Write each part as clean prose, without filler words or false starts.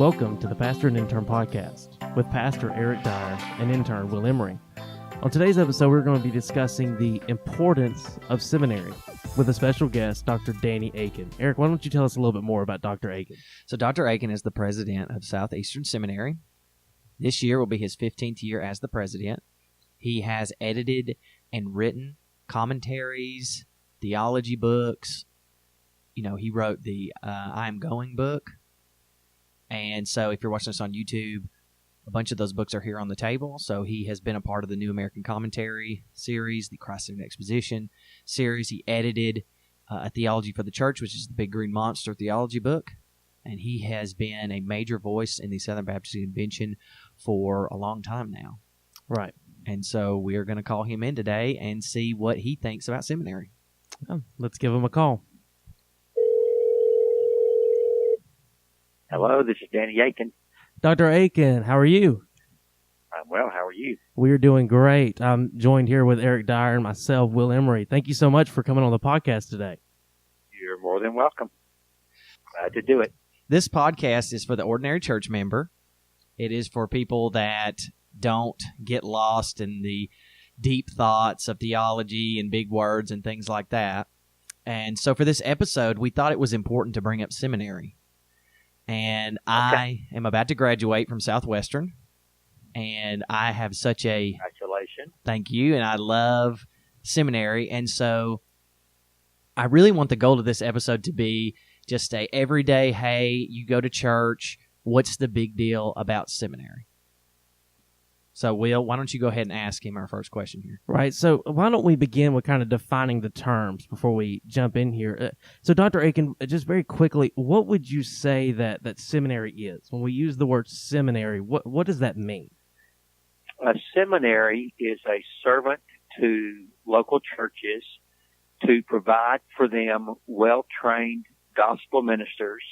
Welcome to the Pastor and Intern Podcast with Pastor Eric Dyer and intern Will Emery. On today's episode, we're going to be discussing the importance of seminary with a special guest, Dr. Danny Akin. Eric, why don't you tell us a little bit more about Dr. Akin? So Dr. Akin is the president of Southeastern Seminary. This year will be his 15th year as the president. He has edited and written commentaries, theology books. You know, he wrote the I Am Going book. And so if you're watching us on YouTube, a bunch of those books are here on the table. So he has been a part of the New American Commentary series, the Christ-Centered Exposition series. He edited A Theology for the Church, which is the Big Green Monster theology book. And he has been a major voice in the Southern Baptist Convention for a long time now. Right. And so we're going to call him in today and see what he thinks about seminary. Let's give him a call. Hello, this is Danny Akin. Dr. Akin, how are you? I'm well. How are you? We're doing great. I'm joined here with Eric Dyer and myself, Will Emery. Thank you so much for coming on the podcast today. You're more than welcome. Glad to do it. This podcast is for the ordinary church member. It is for people that don't get lost in the deep thoughts of theology and big words and things like that. And so for this episode, we thought it was important to bring up seminary. And I am about to graduate from Southwestern, and I have such a... Congratulations. Thank you, and I love seminary. And so I really want the goal of this episode to be just a everyday, hey, you go to church, what's the big deal about seminary? So, Will, why don't you go ahead and ask him our first question here? Right. So why don't we begin with kind of defining the terms before we jump in here? So, Dr. Akin, just very quickly, what would you say that seminary is? When we use the word seminary, what does that mean? A seminary is a servant to local churches to provide for them well-trained gospel ministers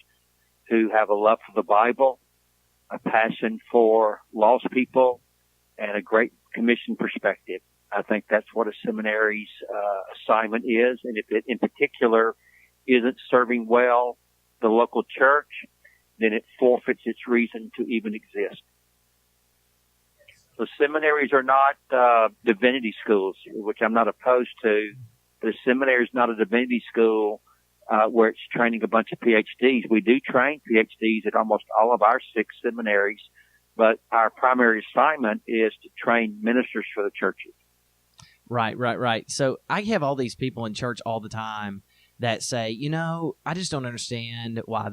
who have a love for the Bible, a passion for lost people, and a great commission perspective. I think that's what a seminary's assignment is. And if it in particular isn't serving well the local church, then it forfeits its reason to even exist. So seminaries are not divinity schools, which I'm not opposed to. The seminary is not a divinity school where it's training a bunch of PhDs. We do train PhDs at almost all of our 6 seminaries, but our primary assignment is to train ministers for the churches. Right. So I have all these people in church all the time that say, you know, I just don't understand why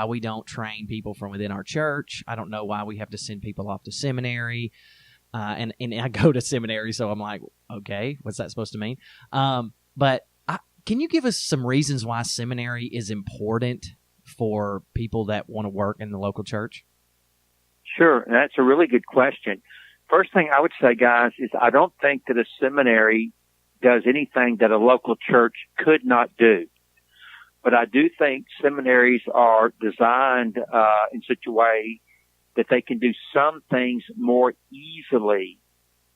we don't train people from within our church. I don't know why we have to send people off to seminary. And I go to seminary, so I'm like, okay, what's that supposed to mean? Can you give us some reasons why seminary is important for people that want to work in the local church? Sure, and that's a really good question. First thing I would say, guys, is I don't think that a seminary does anything that a local church could not do. But I do think seminaries are designed in such a way that they can do some things more easily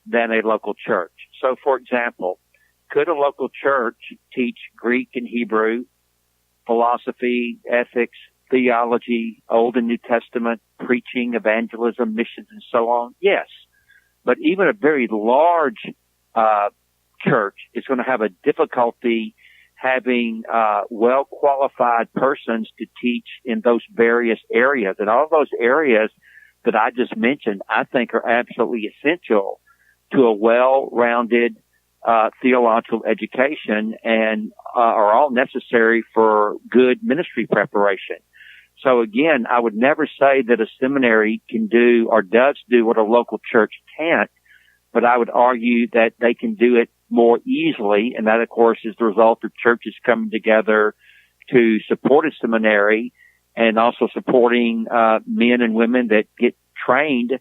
than a local church. So, for example, could a local church teach Greek and Hebrew, philosophy, ethics, theology, Old and New Testament, preaching, evangelism, missions, and so on? Yes. But even a very large church is going to have a difficulty having well-qualified persons to teach in those various areas. And all those areas that I just mentioned, I think are absolutely essential to a well-rounded theological education and are all necessary for good ministry preparation. So again, I would never say that a seminary can do or does do what a local church can't, but I would argue that they can do it more easily, and that, of course, is the result of churches coming together to support a seminary and also supporting men and women that get trained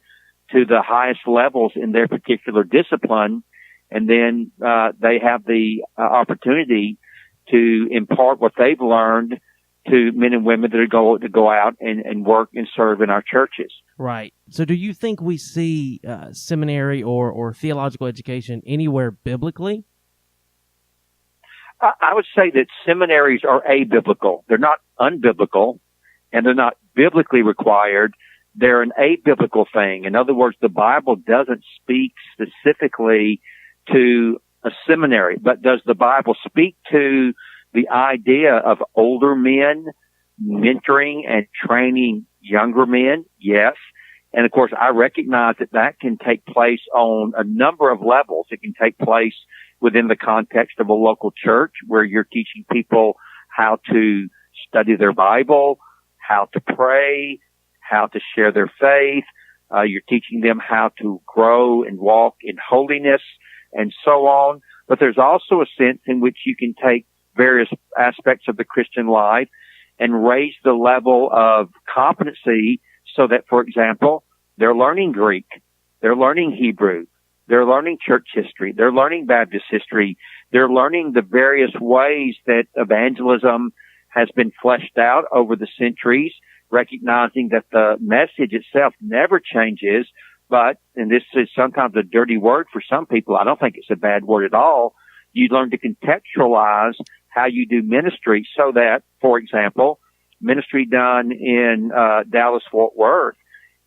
to the highest levels in their particular discipline, and then they have the opportunity to impart what they've learned to men and women that are to go out and work and serve in our churches. Right. So do you think we see seminary or theological education anywhere biblically? I would say that seminaries are abiblical. They're not unbiblical, and they're not biblically required. They're an abiblical thing. In other words, the Bible doesn't speak specifically to a seminary, but does the Bible speak to the idea of older men mentoring and training younger men? Yes. And of course, I recognize that that can take place on a number of levels. It can take place within the context of a local church where you're teaching people how to study their Bible, how to pray, how to share their faith. You're teaching them how to grow and walk in holiness and so on. But there's also a sense in which you can take various aspects of the Christian life and raise the level of competency so that, for example, they're learning Greek, they're learning Hebrew, they're learning church history, they're learning Baptist history, they're learning the various ways that evangelism has been fleshed out over the centuries, recognizing that the message itself never changes, but, and this is sometimes a dirty word for some people, I don't think it's a bad word at all, you learn to contextualize how you do ministry so that, for example, ministry done in Dallas-Fort Worth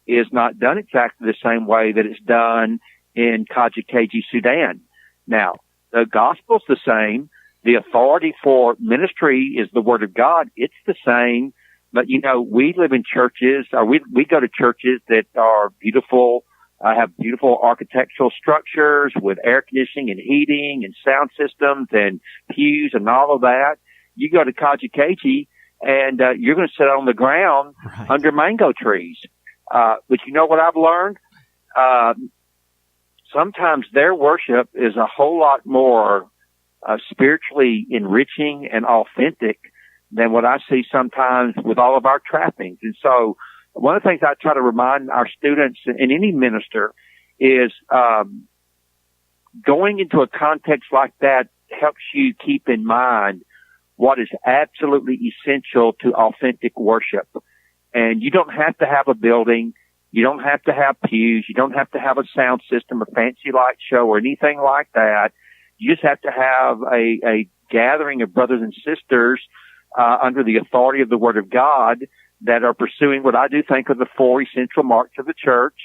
is not done exactly the same way that it's done in Kaji, Sudan. Now, the gospel's the same. The authority for ministry is the Word of God. It's the same. But, you know, we live in churches, or we go to churches that are beautiful, have beautiful architectural structures with air conditioning and heating and sound systems and pews and all of that. You go to Kaji, and you're going to sit on the ground under mango trees. But you know what I've learned? Sometimes their worship is a whole lot more spiritually enriching and authentic than what I see sometimes with all of our trappings. And so one of the things I try to remind our students and any minister is going into a context like that helps you keep in mind what is absolutely essential to authentic worship. And you don't have to have a building. You don't have to have pews. You don't have to have a sound system, a fancy light show, or anything like that. You just have to have a gathering of brothers and sisters under the authority of the Word of God that are pursuing what I do think are the four essential marks of the church,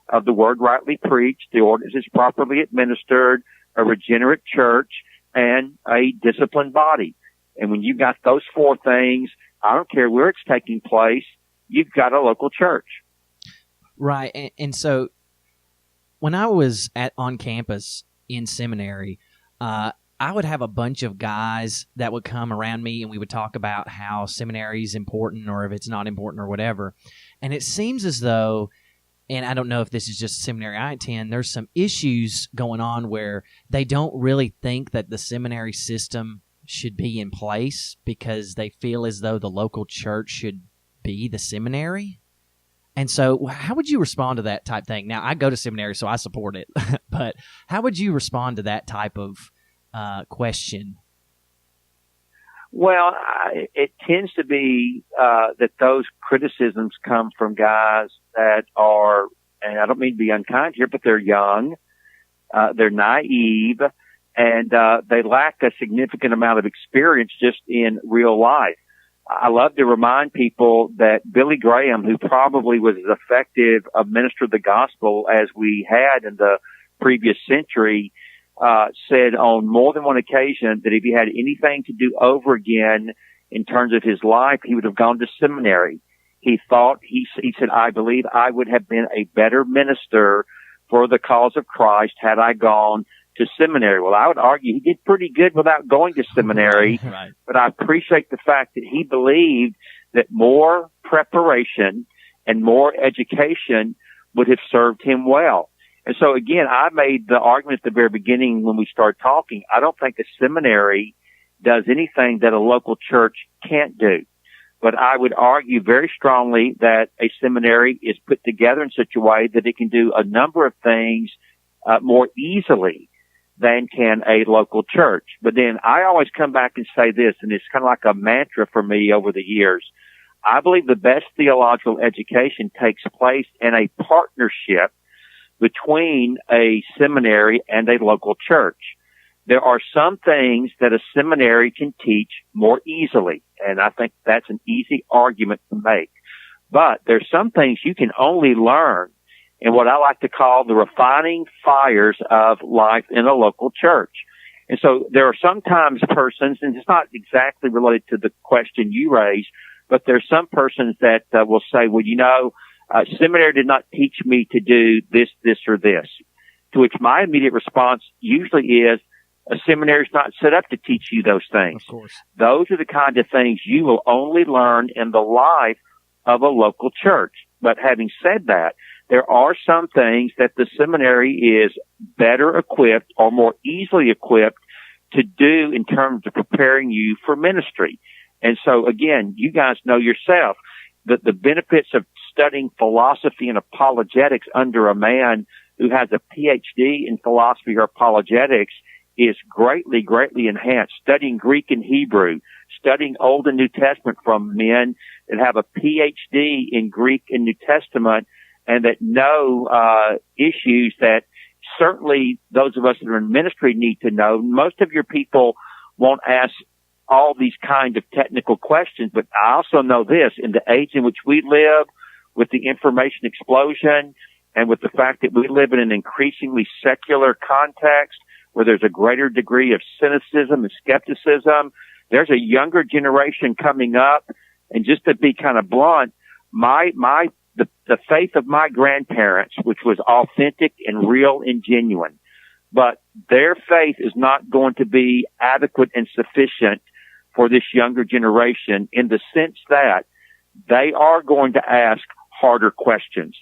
of the Word rightly preached, the ordinances properly administered, a regenerate church, and a disciplined body. And when you've got those four things, I don't care where it's taking place, you've got a local church. Right. And so when I was on campus in seminary, I would have a bunch of guys that would come around me and we would talk about how seminary is important or if it's not important or whatever. And it seems as though, and I don't know if this is just seminary I attend, there's some issues going on where they don't really think that the seminary system should be in place because they feel as though the local church should be the seminary. And so how would you respond to that type thing? Now, I go to seminary, so I support it. But how would you respond to that type of question? Well, it tends to be that those criticisms come from guys that are, and I don't mean to be unkind here, but they're young, they're naive, and they lack a significant amount of experience just in real life. I love to remind people that Billy Graham, who probably was as effective a minister of the gospel as we had in the previous century, said on more than one occasion that if he had anything to do over again in terms of his life, he would have gone to seminary. He said, I believe I would have been a better minister for the cause of Christ had I gone to seminary. Well, I would argue he did pretty good without going to seminary, right. But I appreciate the fact that he believed that more preparation and more education would have served him well. And so again, I made the argument at the very beginning when we started talking, I don't think a seminary does anything that a local church can't do. But I would argue very strongly that a seminary is put together in such a way that it can do a number of things more easily than can a local church. But then I always come back and say this, and it's kind of like a mantra for me over the years. I believe the best theological education takes place in a partnership between a seminary and a local church. There are some things that a seminary can teach more easily, and I think that's an easy argument to make. But there's some things you can only learn in what I like to call the refining fires of life in a local church. And so there are sometimes persons, and it's not exactly related to the question you raised, but there's some persons that will say, well, seminary did not teach me to do this, this, or this. To which my immediate response usually is, a seminary is not set up to teach you those things. Of course. Those are the kind of things you will only learn in the life of a local church. But having said that, there are some things that the seminary is better equipped or more easily equipped to do in terms of preparing you for ministry. And so again, you guys know yourself that the benefits of studying philosophy and apologetics under a man who has a PhD in philosophy or apologetics is greatly, greatly enhanced. Studying Greek and Hebrew, studying Old and New Testament from men that have a PhD in Greek and New Testament and that know issues that certainly those of us that are in ministry need to know. Most of your people won't ask all these kind of technical questions, but I also know this, in the age in which we live, with the information explosion and with the fact that we live in an increasingly secular context, where there's a greater degree of cynicism and skepticism. There's a younger generation coming up. And just to be kind of blunt, the faith of my grandparents, which was authentic and real and genuine, but their faith is not going to be adequate and sufficient for this younger generation in the sense that they are going to ask harder questions.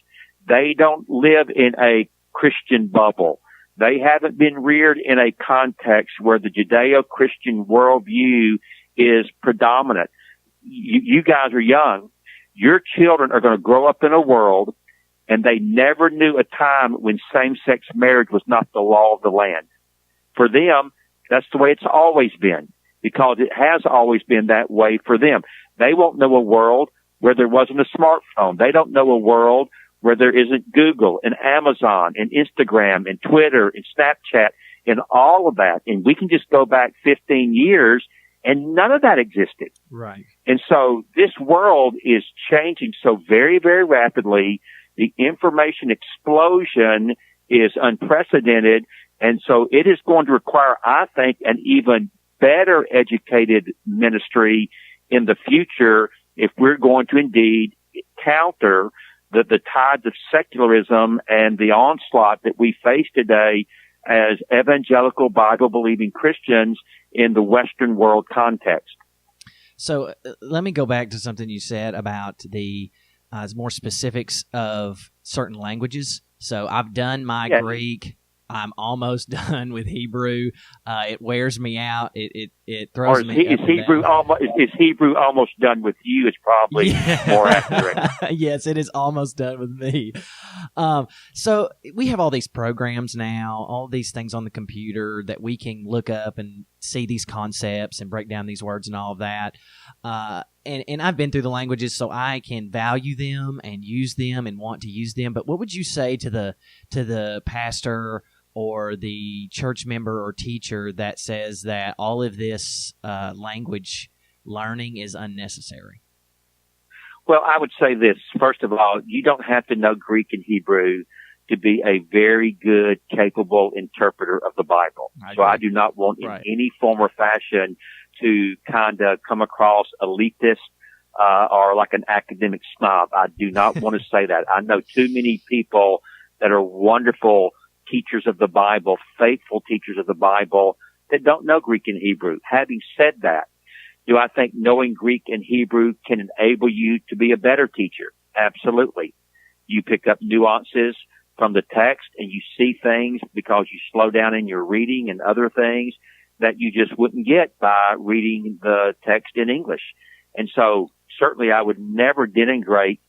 They don't live in a Christian bubble. They haven't been reared in a context where the Judeo-Christian worldview is predominant. You guys are young. Your children are going to grow up in a world, and they never knew a time when same-sex marriage was not the law of the land. For them, that's the way it's always been, because it has always been that way for them. They won't know a world where there wasn't a smartphone. They don't know a world where there isn't Google and Amazon and Instagram and Twitter and Snapchat and all of that. And we can just go back 15 years and none of that existed. Right. And so this world is changing so very, very rapidly. The information explosion is unprecedented. And so it is going to require, I think, an even better educated ministry in the future if we're going to indeed counter the tides of secularism and the onslaught that we face today as evangelical Bible-believing Christians in the Western world context. So let me go back to something you said about the more specifics of certain languages. So I've done my Greek. I'm almost done with Hebrew. It wears me out. It throws me. Is Hebrew almost done with you? Is probably more accurate. Yes, it is almost done with me. So we have all these programs now, all these things on the computer that we can look up and see these concepts and break down these words and all of that. And I've been through the languages, so I can value them and use them and want to use them. But what would you say to the pastor or the church member or teacher that says that all of this language learning is unnecessary? Well, I would say this. First of all, you don't have to know Greek and Hebrew to be a very good, capable interpreter of the Bible. I do not want in any form or fashion to kind of come across elitist or like an academic snob. I do not want to say that. I know too many people that are wonderful teachers of the Bible, faithful teachers of the Bible, that don't know Greek and Hebrew. Having said that, do I think knowing Greek and Hebrew can enable you to be a better teacher? Absolutely. You pick up nuances from the text and you see things because you slow down in your reading and other things that you just wouldn't get by reading the text in English. And so certainly I would never denigrate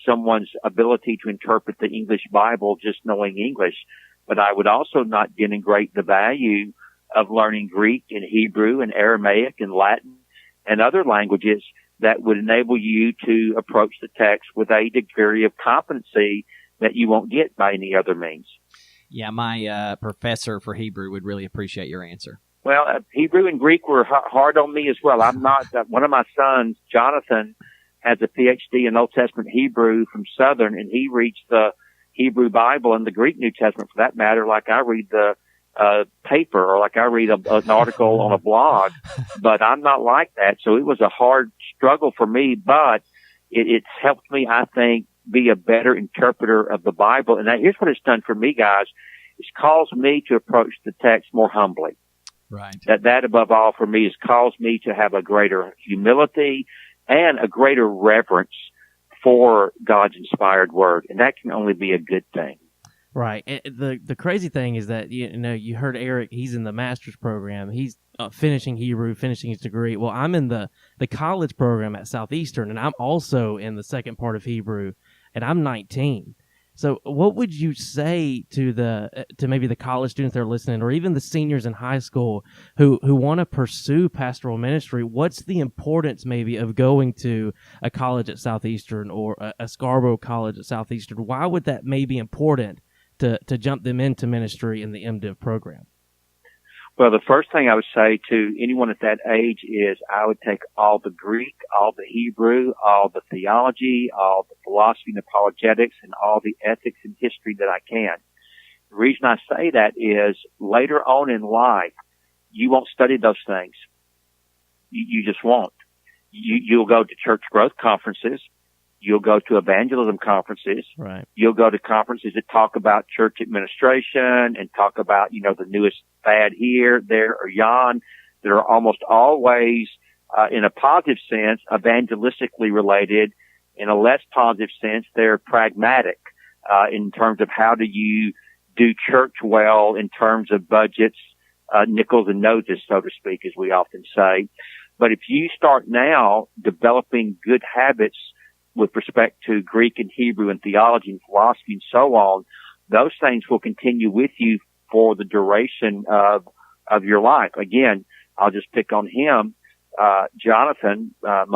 someone's ability to interpret the English Bible just knowing English, but I would also not denigrate the value of learning Greek and Hebrew and Aramaic and Latin and other languages that would enable you to approach the text with a degree of competency that you won't get by any other means. Yeah, my professor for Hebrew would really appreciate your answer. Well, Hebrew and Greek were hard on me as well. I'm not, one of my sons, Jonathan, has a PhD in Old Testament Hebrew from Southern, and he reads the Hebrew Bible and the Greek New Testament, for that matter, like I read the paper, or like I read an article on a blog. But I'm not like that, so it was a hard struggle for me, but it's helped me, I think, be a better interpreter of the Bible. And here's what it's done for me, guys. It's caused me to approach the text more humbly. Right. That above all for me has caused me to have a greater humility and a greater reverence for God's inspired word. And that can only be a good thing. Right. And the crazy thing is that, you heard Eric, he's in the master's program. He's finishing Hebrew, finishing his degree. Well, I'm in the college program at Southeastern, and I'm also in the second part of Hebrew, and I'm 19. So what would you say to maybe the college students that are listening, or even the seniors in high school who want to pursue pastoral ministry? What's the importance maybe of going to a college at Southeastern or a Scarborough College at Southeastern? Why would that may be important to jump them into ministry in the MDiv program? Well, the first thing I would say to anyone at that age is I would take all the Greek, all the Hebrew, all the theology, all the philosophy and apologetics, and all the ethics and history that I can. The reason I say that is later on in life, you won't study those things. You just won't. You'll go to church growth conferences. You'll go to evangelism conferences. Right. You'll go to conferences that talk about church administration and talk about, the newest fad here, there, or yon, that are almost always, in a positive sense, evangelistically related. In a less positive sense, they're pragmatic, in terms of how do you do church well in terms of budgets, nickels and noses, so to speak, as we often say. But if you start now developing good habits with respect to Greek and Hebrew and theology and philosophy and so on, those things will continue with you for the duration of your life. Again, I'll just pick on him. Jonathan, one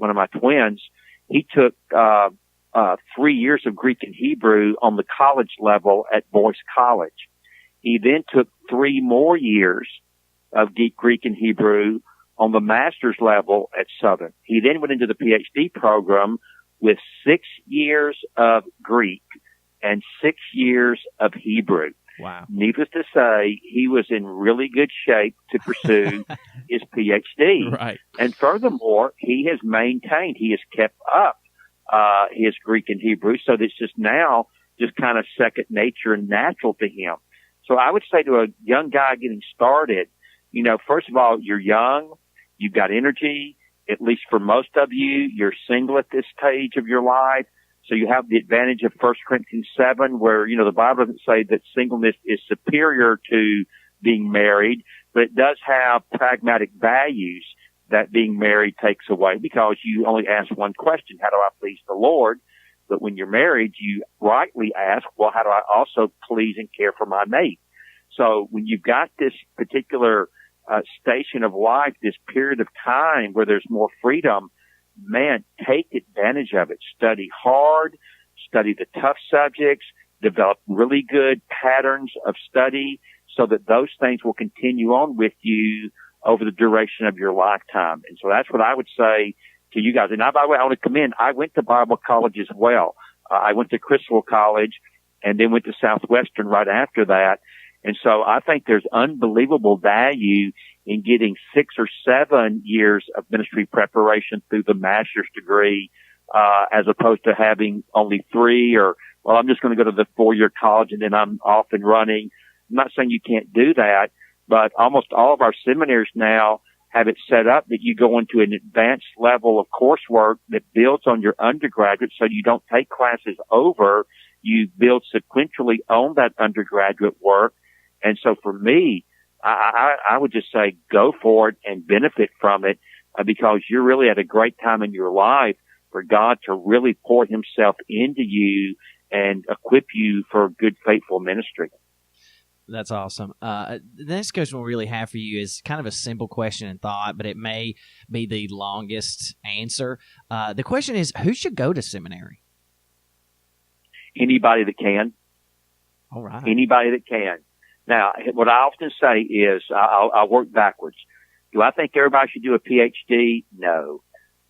of my twins, he took 3 years of Greek and Hebrew on the college level at Boyce College. He then took 3 more years of Greek and Hebrew on the master's level at Southern. He then went into the PhD program with 6 years of Greek and 6 years of Hebrew. Wow. Needless to say, he was in really good shape to pursue his PhD. Right. And furthermore, he has kept up his Greek and Hebrew, so that it's just now just kind of second nature and natural to him. So I would say to a young guy getting started, first of all, you're young. You've got energy, at least for most of you. You're single at this stage of your life. So you have the advantage of 1 Corinthians 7, where, the Bible doesn't say that singleness is superior to being married, but it does have pragmatic values that being married takes away, because you only ask one question: how do I please the Lord? But when you're married, you rightly ask, well, how do I also please and care for my mate? So when you've got this particular station of life, this period of time where there's more freedom, man, take advantage of it. Study hard, study the tough subjects, develop really good patterns of study so that those things will continue on with you over the duration of your lifetime. And so that's what I would say to you guys. And by the way, I want to commend, I went to Bible college as well. I went to Criswell College and then went to Southwestern right after that. And so I think there's unbelievable value in getting 6 or 7 years of ministry preparation through the master's degree, as opposed to having only 3, or, well, I'm just going to go to the 4-year college and then I'm off and running. I'm not saying you can't do that, but almost all of our seminaries now have it set up that you go into an advanced level of coursework that builds on your undergraduate, so you don't take classes over. You build sequentially on that undergraduate work. And so for me, I would just say go for it and benefit from it, because you're really at a great time in your life for God to really pour himself into you and equip you for good, faithful ministry. That's awesome. The next question we really have for you is kind of a simple question and thought, but it may be the longest answer. The question is, who should go to seminary? Anybody that can. All right. Anybody that can. Now, what I often say is, I'll work backwards. Do I think everybody should do a PhD? No.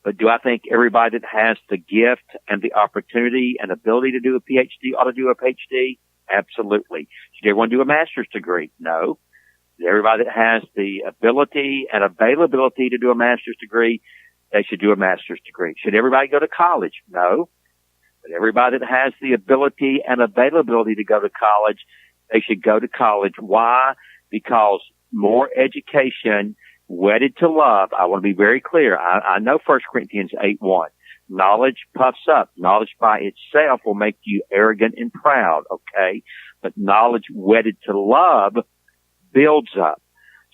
But do I think everybody that has the gift and the opportunity and ability to do a PhD ought to do a PhD? Absolutely. Should everyone do a master's degree? No. Everybody that has the ability and availability to do a master's degree, they should do a master's degree. Should everybody go to college? No. But everybody that has the ability and availability to go to college, they should go to college. Why? Because more education wedded to love. I want to be very clear. I know 1 Corinthians 8:1. Knowledge puffs up. Knowledge by itself will make you arrogant and proud, okay? But knowledge wedded to love builds up.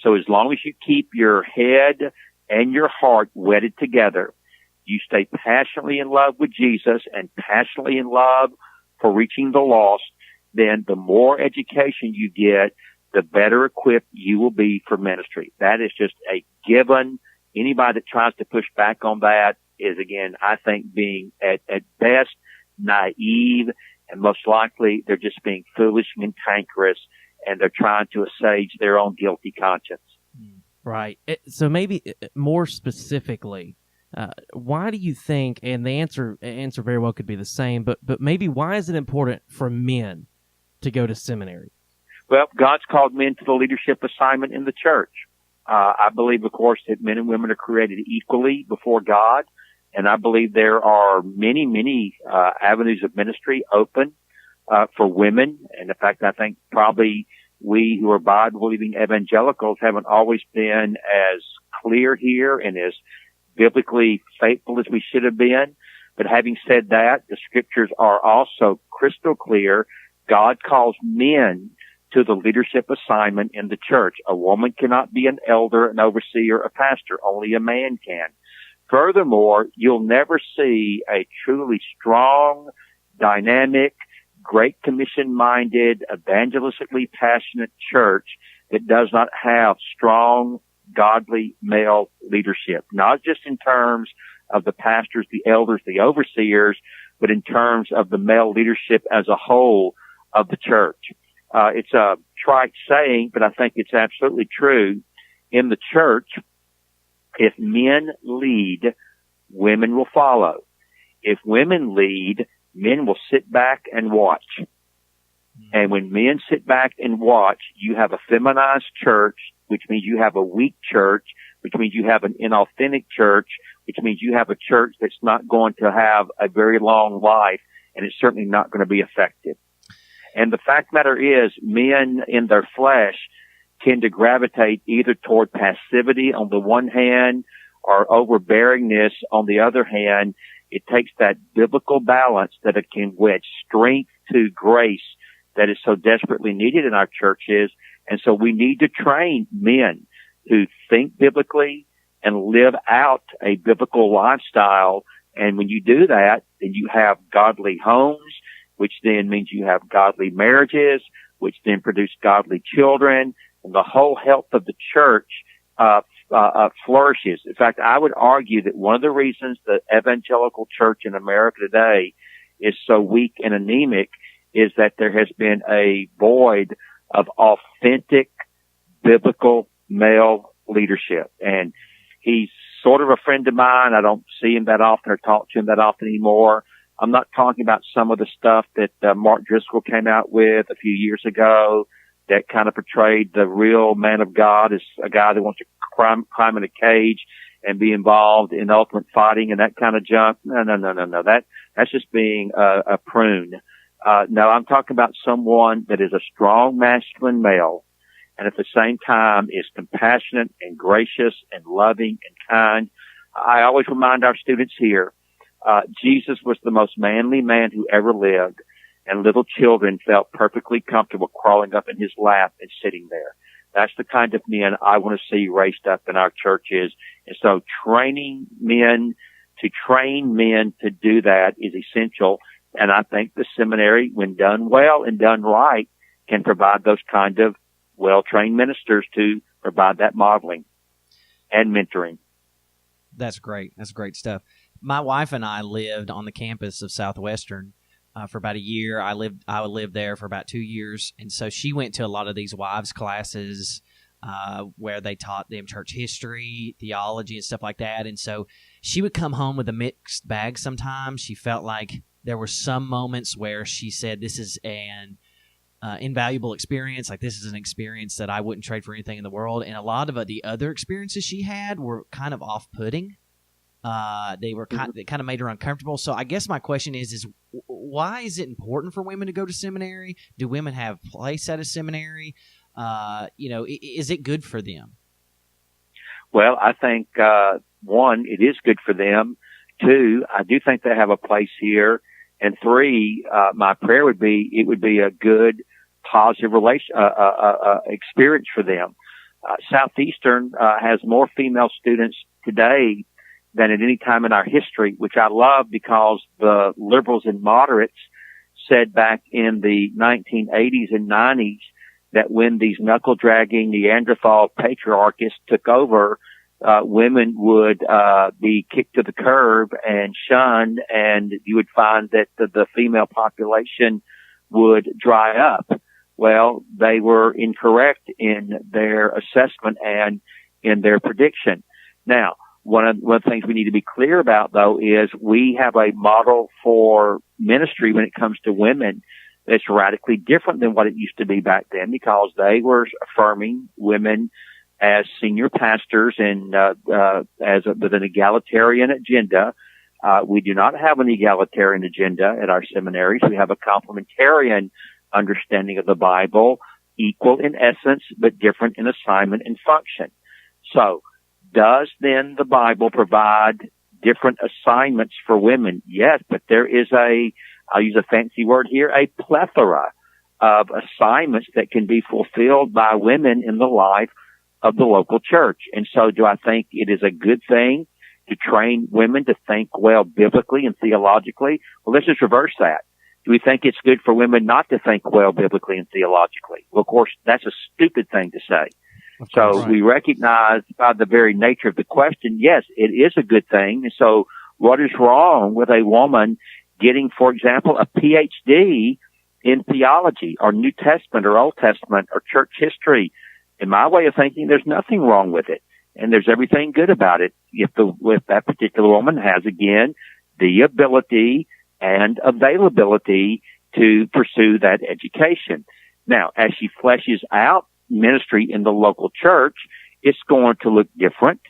So as long as you keep your head and your heart wedded together, you stay passionately in love with Jesus and passionately in love for reaching the lost, then the more education you get, the better equipped you will be for ministry. That is just a given. Anybody that tries to push back on that is, again, I think being at best naive, and most likely they're just being foolish and cantankerous, and they're trying to assuage their own guilty conscience. Right. So maybe more specifically, why do you think, and the answer very well could be the same, but maybe why is it important for men to go to seminary? Well, God's called men to the leadership assignment in the church. I believe, of course, that men and women are created equally before God, and I believe there are many avenues of ministry open for women. And in fact, I think probably we who are Bible-believing evangelicals haven't always been as clear here and as biblically faithful as we should have been. But having said that, the scriptures are also crystal clear. God calls men to the leadership assignment in the church. A woman cannot be an elder, an overseer, a pastor. Only a man can. Furthermore, you'll never see a truly strong, dynamic, Great Commission-minded, evangelistically passionate church that does not have strong, godly male leadership. Not just in terms of the pastors, the elders, the overseers, but in terms of the male leadership as a whole of the church. It's a trite saying, but I think it's absolutely true. In the church, if men lead, women will follow. If women lead, men will sit back and watch. And when men sit back and watch, you have a feminized church, which means you have a weak church, which means you have an inauthentic church, which means you have a church that's not going to have a very long life, and it's certainly not going to be effective. And the fact of the matter is, men in their flesh tend to gravitate either toward passivity on the one hand or overbearingness on the other hand. It takes that biblical balance that it can wedge strength to grace that is so desperately needed in our churches. And so we need to train men who think biblically and live out a biblical lifestyle. And when you do that, then you have godly homes, which then means you have godly marriages, which then produce godly children, and the whole health of the church flourishes. In fact, I would argue that one of the reasons the evangelical church in America today is so weak and anemic is that there has been a void of authentic biblical male leadership. And he's sort of a friend of mine. I don't see him that often or talk to him that often anymore. I'm not talking about some of the stuff that Mark Driscoll came out with a few years ago that kind of portrayed the real man of God as a guy that wants to climb in a cage and be involved in ultimate fighting and that kind of junk. No. That's just being a prune. No, I'm talking about someone that is a strong masculine male and at the same time is compassionate and gracious and loving and kind. I always remind our students here, Jesus was the most manly man who ever lived, and little children felt perfectly comfortable crawling up in his lap and sitting there. That's the kind of men I want to see raised up in our churches. And so training men to train men to do that is essential. And I think the seminary, when done well and done right, can provide those kind of well-trained ministers to provide that modeling and mentoring. That's great. That's great stuff. My wife and I lived on the campus of Southwestern for about a year. I lived there for about 2 years, and so she went to a lot of these wives classes where they taught them church history, theology, and stuff like that. And so she would come home with a mixed bag sometimes. She felt like there were some moments where she said, this is an invaluable experience. Like, this is an experience that I wouldn't trade for anything in the world. And a lot of the other experiences she had were kind of off-putting. They kind of made her uncomfortable. So I guess my question is why is it important for women to go to seminary? Do women have a place at a seminary? Is it good for them? Well, I think, one, it is good for them. Two, I do think they have a place here. And three, my prayer would be, it would be a good, positive experience for them. Southeastern, has more female students today than at any time in our history, which I love because the liberals and moderates said back in the 1980s and 90s that when these knuckle-dragging Neanderthal patriarchists took over, women would be kicked to the curb and shunned, and you would find that the female population would dry up. Well, they were incorrect in their assessment and in their prediction. Now, one of the things we need to be clear about, though, is we have a model for ministry when it comes to women that's radically different than what it used to be back then, because they were affirming women as senior pastors and with an egalitarian agenda. We do not have an egalitarian agenda at our seminaries. We have a complementarian understanding of the Bible, equal in essence, but different in assignment and function. So, does then the Bible provide different assignments for women? Yes, but there is I'll use a fancy word here, a plethora of assignments that can be fulfilled by women in the life of the local church. And so do I think it is a good thing to train women to think well biblically and theologically? Well, let's just reverse that. Do we think it's good for women not to think well biblically and theologically? Well, of course, that's a stupid thing to say. So right. We recognize by the very nature of the question, yes, it is a good thing. And so what is wrong with a woman getting, for example, a PhD in theology or New Testament or Old Testament or church history? In my way of thinking, there's nothing wrong with it. And there's everything good about it if that particular woman has, again, the ability and availability to pursue that education. Now, as she fleshes out ministry in the local church, it's going to look different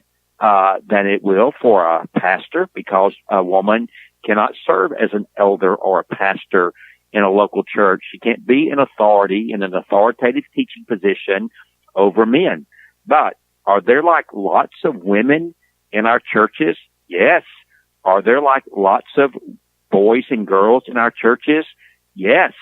than it will for a pastor, because a woman cannot serve as an elder or a pastor in a local church. She can't be an authority in an authoritative teaching position over men. But are there lots of women in our churches? Yes. Are there lots of boys and girls in our churches? Yes.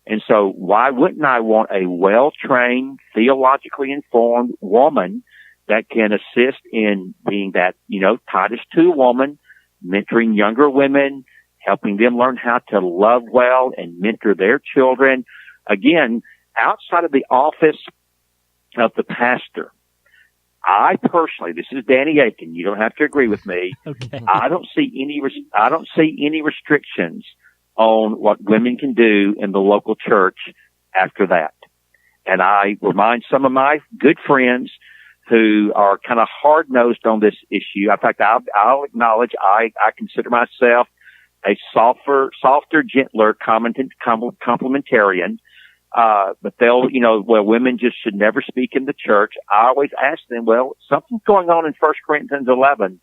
And so why wouldn't I want a well-trained, theologically informed woman that can assist in being that, Titus 2 woman, mentoring younger women, helping them learn how to love well and mentor their children? Again, outside of the office of the pastor, I personally, this is Danny Akin, you don't have to agree with me. Okay. I don't see any restrictions on what women can do in the local church after that. And I remind some of my good friends who are kind of hard-nosed on this issue. In fact, I'll acknowledge I consider myself a softer, gentler complementarian. But they'll, women just should never speak in the church. I always ask them, well, something's going on in 1 Corinthians 11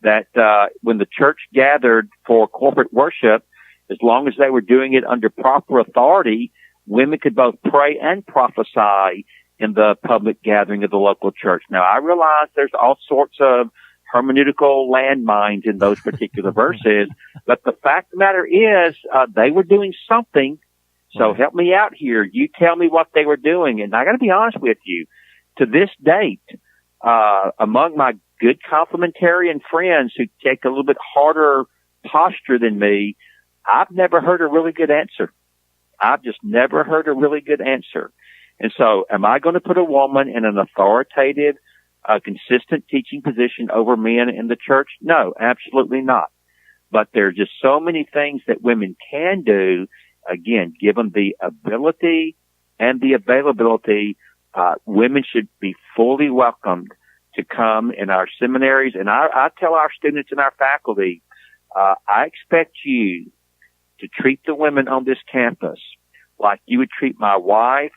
that, when the church gathered for corporate worship, as long as they were doing it under proper authority, women could both pray and prophesy in the public gathering of the local church. Now, I realize there's all sorts of hermeneutical landmines in those particular verses, but the fact of the matter is, they were doing something. So help me out here. You tell me what they were doing. And I got to be honest with you. To this date, among my good complementarian friends who take a little bit harder posture than me, I've never heard a really good answer. I've just never heard a really good answer. And so am I going to put a woman in an authoritative, consistent teaching position over men in the church? No, absolutely not. But there are just so many things that women can do, again, given the ability and the availability Women should be fully welcomed to come in our seminaries. And I tell our students and our faculty, I expect you to treat the women on this campus like you would treat my wife.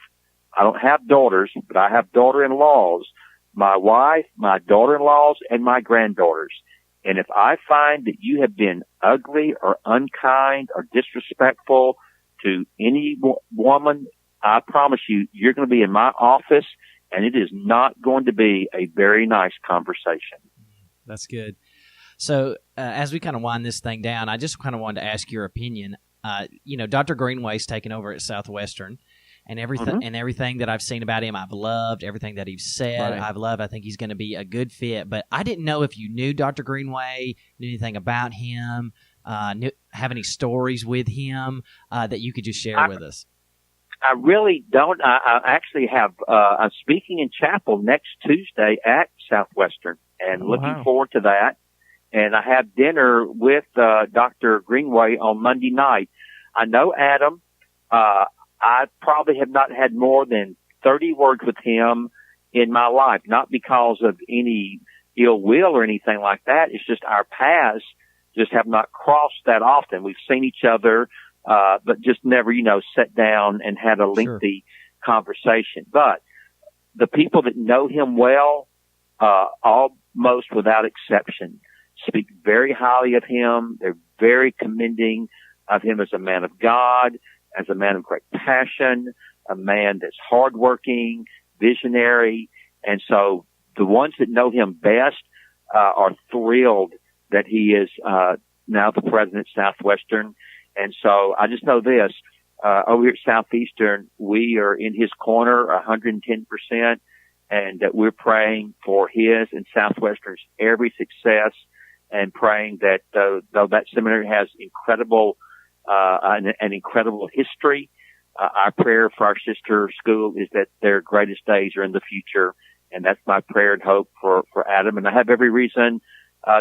I don't have daughters, but I have daughter-in-laws. My wife, my daughter-in-laws, and my granddaughters. And if I find that you have been ugly or unkind or disrespectful to any woman, I promise you, you're going to be in my office, and it is not going to be a very nice conversation. That's good. So as we kind of wind this thing down, I just kind of wanted to ask your opinion. Dr. Greenway's taken over at Southwestern, and everything that I've seen about him, I've loved. Everything that he's said, right. I've loved. I think he's going to be a good fit. But I didn't know if you knew Dr. Greenway, knew anything about him, have any stories with him that you could just share with us. I really don't. I actually have. I'm speaking in chapel next Tuesday at Southwestern, and looking forward to that. And I have dinner with Dr. Greenway on Monday night. I know Adam. I probably have not had more than 30 words with him in my life, not because of any ill will or anything like that. It's just our paths just have not crossed that often. We've seen each other, but just never, sat down and had a lengthy conversation. But the people that know him well, almost without exception, speak very highly of him. They're very commending of him as a man of God, as a man of great passion, a man that's hardworking, visionary. And so the ones that know him best are thrilled that he is now the president at Southwestern. And so I just know this, over here at Southeastern, we are in his corner 110%, and that we're praying for his and Southwestern's every success, and praying that though that seminary has an incredible history, our prayer for our sister school is that their greatest days are in the future. And that's my prayer and hope for Adam. And I have every reason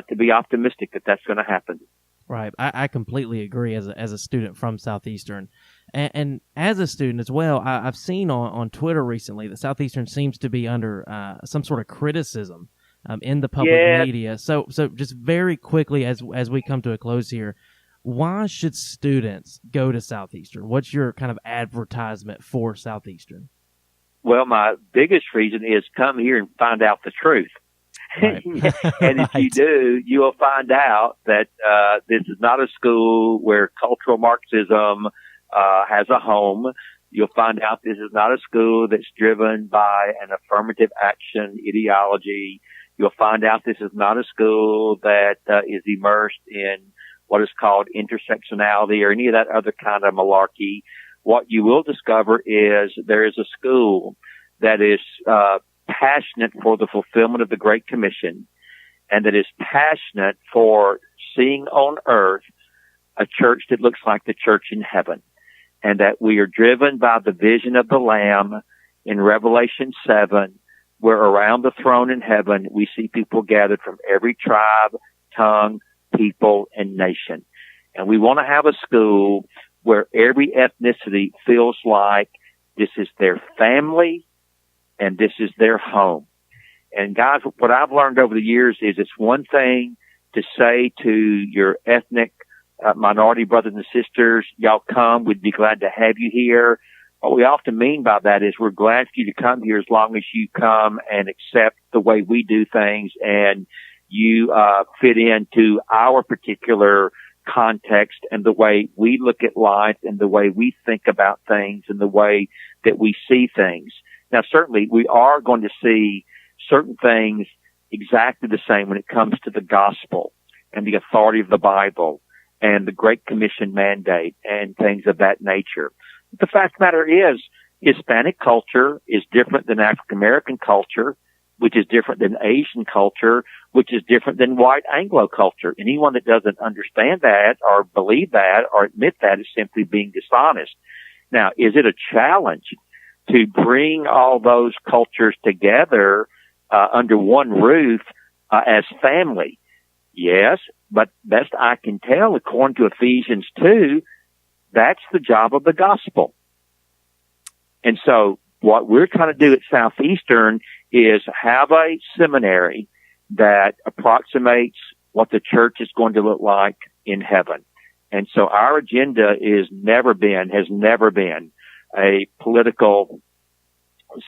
to be optimistic that that's going to happen. Right. I completely agree as a student from Southeastern. And as a student as well, I've seen on Twitter recently that Southeastern seems to be under some sort of criticism in the public media. So just very quickly as we come to a close here, why should students go to Southeastern? What's your kind of advertisement for Southeastern? Well, my biggest reason is come here and find out the truth. Right. And if you do, you will find out that this is not a school where cultural Marxism has a home. You'll find out this is not a school that's driven by an affirmative action ideology. You'll find out this is not a school that is immersed in what is called intersectionality or any of that other kind of malarkey. What you will discover is there is a school that is passionate for the fulfillment of the Great Commission, and that is passionate for seeing on earth a church that looks like the church in heaven, and that we are driven by the vision of the Lamb in Revelation 7, where around the throne in heaven we see people gathered from every tribe, tongue, people, and nation. And we want to have a school where every ethnicity feels like this is their family and this is their home. And guys, what I've learned over the years is it's one thing to say to your ethnic minority brothers and sisters, y'all come, we'd be glad to have you here. What we often mean by that is we're glad for you to come here as long as you come and accept the way we do things and you fit into our particular context and the way we look at life and the way we think about things and the way that we see things. Now, certainly we are going to see certain things exactly the same when it comes to the gospel and the authority of the Bible and the Great Commission mandate and things of that nature. But the fact of the matter is, Hispanic culture is different than African American culture, which is different than Asian culture, which is different than white Anglo culture. Anyone that doesn't understand that or believe that or admit that is simply being dishonest. Now, is it a challenge to bring all those cultures together under one roof as family? Yes, but best I can tell, according to Ephesians 2, that's the job of the gospel. And so what we're trying to do at Southeastern is have a seminary that approximates what the church is going to look like in heaven. And so our agenda has never been a political,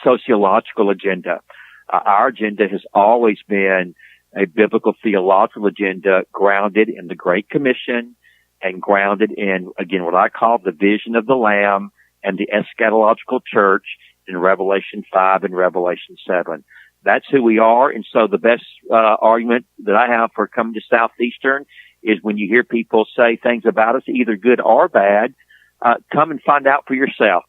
sociological agenda. Our agenda has always been a biblical theological agenda grounded in the Great Commission and grounded in, again, what I call the vision of the Lamb and the eschatological church in Revelation 5 and Revelation 7. That's who we are. And so the best argument that I have for coming to Southeastern is when you hear people say things about us, either good or bad, come and find out for yourself.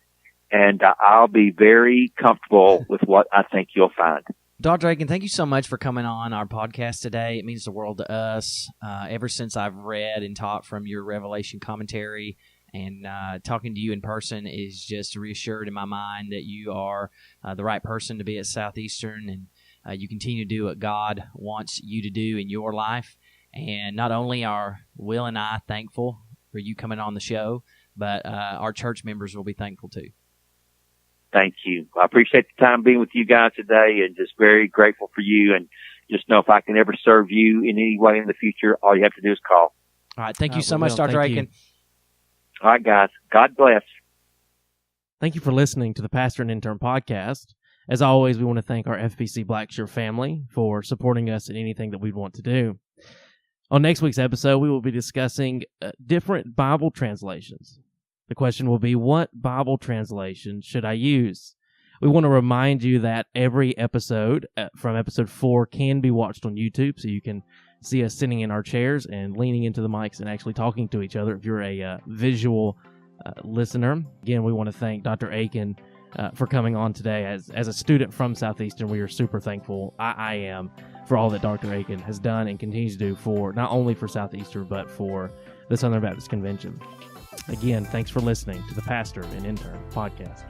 And I'll be very comfortable with what I think you'll find. Dr. Akin, thank you so much for coming on our podcast today. It means the world to us. Ever since I've read and taught from your Revelation commentary, and talking to you in person is just reassured in my mind that you are the right person to be at Southeastern, and you continue to do what God wants you to do in your life. And not only are Will and I thankful for you coming on the show, but our church members will be thankful too. Thank you. I appreciate the time being with you guys today, and just very grateful for you. And just know if I can ever serve you in any way in the future, all you have to do is call. All right. Thank you so much, Dr. Akin. All right, guys. God bless. Thank you for listening to the Pastor and Intern podcast. As always, we want to thank our FBC Blackshear family for supporting us in anything that we want to do. On next week's episode, we will be discussing different Bible translations. The question will be, what Bible translation should I use? We want to remind you that every episode from episode 4 can be watched on YouTube, so you can see us sitting in our chairs and leaning into the mics and actually talking to each other if you're a visual listener. Again, we want to thank Dr. Akin for coming on today. As a student from Southeastern, we are super thankful. I am, for all that Dr. Akin has done and continues to do for not only for Southeastern, but for the Southern Baptist Convention. Again, thanks for listening to the Pastor and Intern podcast.